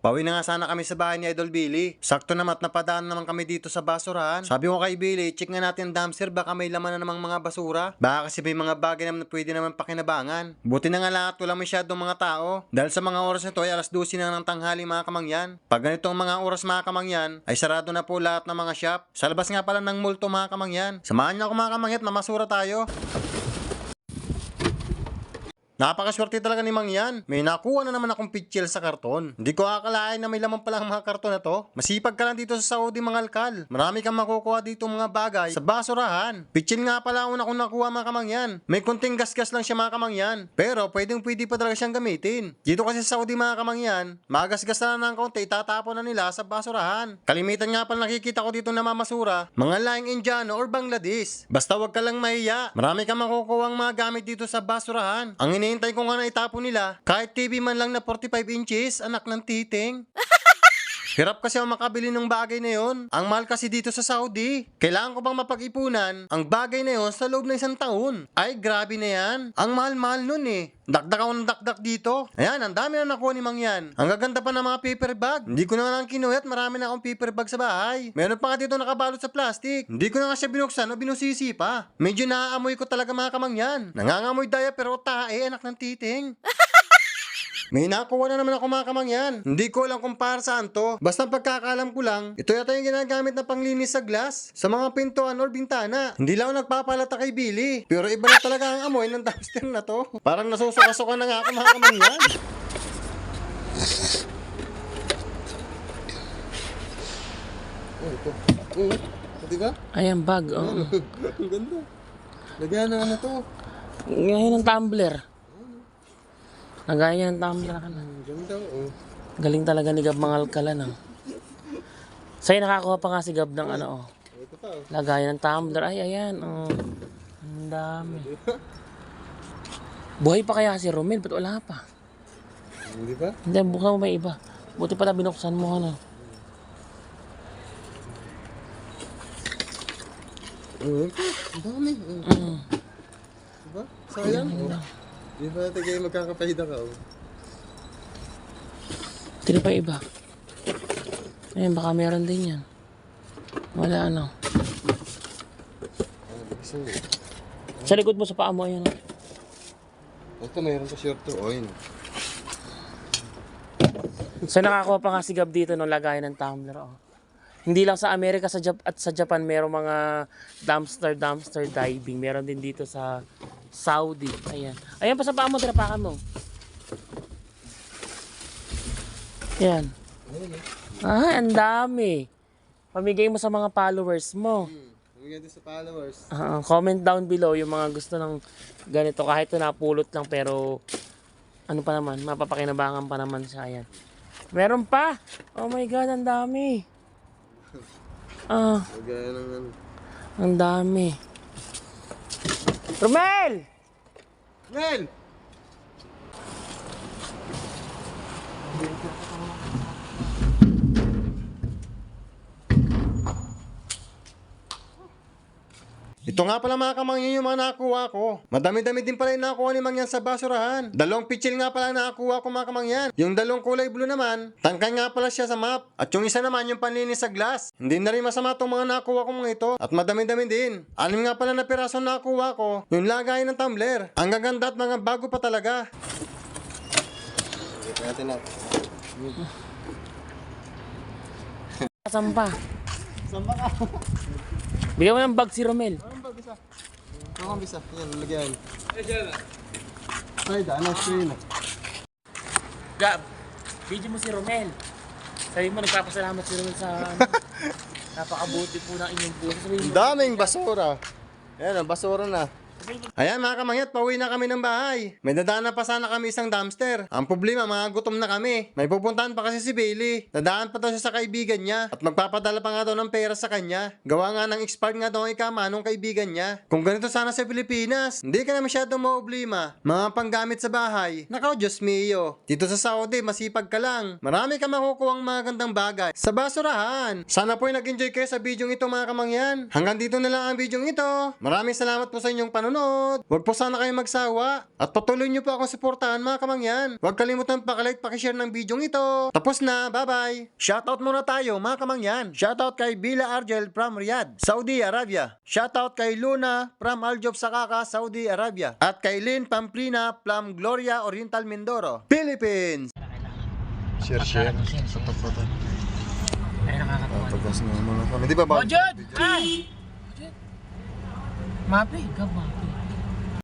Pauwi na nga sana kami sa bahay ni Idol Billy. Sakto naman at napadaan naman kami dito sa basurahan. Sabi ko kay Billy, check nga natin ang dumpster, baka may laman na namang mga basura. Baka kasi may mga bagay naman na pwede naman pakinabangan. Buti na nga lahat wala masyadong mga tao. Dahil sa mga oras nito ay alas 12 na ng tanghali mga kamangyan. Pag ganitong mga oras mga kamangyan, ay sarado na po lahat ng mga shop. Sa labas nga pala ng mall to mga kamangyan. Samahan niyo ako mga kamangyan at mamasura tayo. Napakaswerte talaga ni Mang yan. May nakuha na naman akong pitchel sa karton. Hindi ko akalain na may laman pala ang mga karton na to. Masipag ka lang dito sa Saudi mga alkal. Marami kang makukuha dito mga bagay sa basurahan. Pitchel nga pala una kong nakuha mga kamangyan. May kunting gasgas lang siya mga kamangyan. Pero pwede pa talaga siyang gamitin. Dito kasi sa Saudi mga kamangyan, magasgas na lang ng konti, itatapon na nila sa basurahan. Kalimitan nga pala nakikita ko dito na mamasura, mga laing Indiano or Bangladesh. Basta wag ka lang mahiya. Marami kang makukuha ang mga gamit dito sa basurahan. Ang hinihintay ko nga na itapon nila, kahit TV man lang na 45 inches, anak ng titing. Hirap kasi ako makabili ng bagay na yon. Ang mahal kasi dito sa Saudi. Kailangan ko bang mapag-ipunan ang bagay na yon sa loob ng 1 taon? Ay, grabe na yan. Ang mahal-mahal nun eh. Dakdak ako ng dakdak dito. Ayan, ang dami na nakuha ni Mang yan. Ang gaganda pa ng mga paper bag. Hindi ko na lang kinuha at marami na akong paper bag sa bahay. Meron pa nga dito nakabalot sa plastic. Hindi ko na nga siya binuksan o binusisi pa. Medyo naaamoy ko talaga mga kamangyan. Nangangamoy daya pero tae, anak ng titing. May nakuha na naman ako mga kamangyan. Hindi ko alam kung para saan to. Basta pagkakalam ko lang, ito yata yung ginagamit na panglinis sa glass, sa mga pintuan or bintana. Hindi lang ako nagpapalata kay Billy. Pero iba na talaga ang amoy ng dumpster na to. Parang nasusuka-suka na nga ako mga kamangyan. Oh, ito. Diba? Ayan, bag. Oh. Ang ganda. Lagyan na ano to. Ngayon ng tumbler. Nagaya ng tumbler ka na. Ganda, oh. Galing talaga ni Gab mga alkalan. Sa'yo nakakuha pa nga si Gab ng ano, oh. Ito pa, oh. Lagayan ng tumbler. Ay, ayan. Oh. Ang dami. Buhay pa kaya si Romel? Ba't wala pa? Hindi ba? Hindi, buksan mo may iba. Buti pala binuksan mo, ano. Ang dami. Diba? Sayang, oh. Di ba natin kayo magkakapahida ka, oh. Tira pa iba. Ayun, baka meron din yan. Wala, ano. Sa likod mo, sa paa mo, ayun. Ito, mayroon pa short to, oh, yun. So, nakakuha pa nga si Gab dito ng lagayan ng tumbler, oh. Hindi lang sa Amerika at sa Japan merong mga dumpster diving. Meron din dito sa Saudi. Ayan. Ayan pa sa paa mo, tirapakan mo. Ayan. Ah, ang dami. Pamigay mo sa mga followers mo. Pamigay din sa followers. Comment down below yung mga gusto ng ganito. Kahit ito napulot lang pero ano pa naman, mapapakinabangan pa naman siya. Ayan. Meron pa. Oh my God, ang dami. Lagyan ng ano. Ang dami. Romel! Mel! Ito nga pala mga kamangyan yung mga nakuha ko. Madami-dami din pala yung nakuha ni Mangyan sa basurahan. 2 pitchel nga pala nakuha ko mga kamangyan. Yung 2 kulay blue naman, tangkay nga pala siya sa map. At yung isa naman yung panlinis sa glass. Hindi na rin masama itong mga nakuha ko mga ito. At madami-dami din. 6 nga pala na piraso nakuha ko. Yung lagay ng tumbler. Ang gaganda at mga bago pa talaga. Natin na. Sampa. Samba ka. Bigyan mo ng bag si Romel. Anong bag isa? Anong bisa? Yan, lagyan. Ay, daan na screen. Gab, video mo si Romel. Sabi mo, nagpapasalamat si Romel sa ano. Napakabuti po ng inyong puso. Ang daming basura. Ayan, ang basura na. Ayan mga kamangyat, pauwi na kami ng bahay. May dadaan na pa sana kami isang dumpster. Ang problema, mga gutom na kami. May pupuntahan pa kasi si Bailey. Dadaan pa daw siya sa kaibigan niya. At magpapadala pa nga daw ng pera sa kanya. Gawa nga ng expired nga daw ang ikama nung kaibigan niya. Kung ganito sana sa Pilipinas, hindi ka na masyadong maublima. Mga panggamit sa bahay. Nakaw, Diyos mio. Dito sa Saudi, masipag ka lang. Marami ka makukuhang mga gandang bagay sa basurahan. Sana po'y nag-enjoy kayo sa video ito mga kamangyan. Hanggang dito na lang ang video ito. Maraming salamat po sa inyong panonood. panonood. Huwag po sana kayo magsawa. At patuloy nyo po akong suportahan mga kamangyan. Huwag kalimutan pakilike, pakishare ng video ito. Tapos na, bye-bye. Shoutout muna tayo mga kamangyan. Shoutout kay Bila Argel from Riyadh, Saudi Arabia. Shoutout kay Luna from Aljob Sakaka, Saudi Arabia. At kay Lynn Pamplina from Gloria Oriental Mindoro, Philippines. Share. Ay, nakakatawa. Tagas na naman kami. Di ba ba? Ojod! Ay! Mapi, gaba.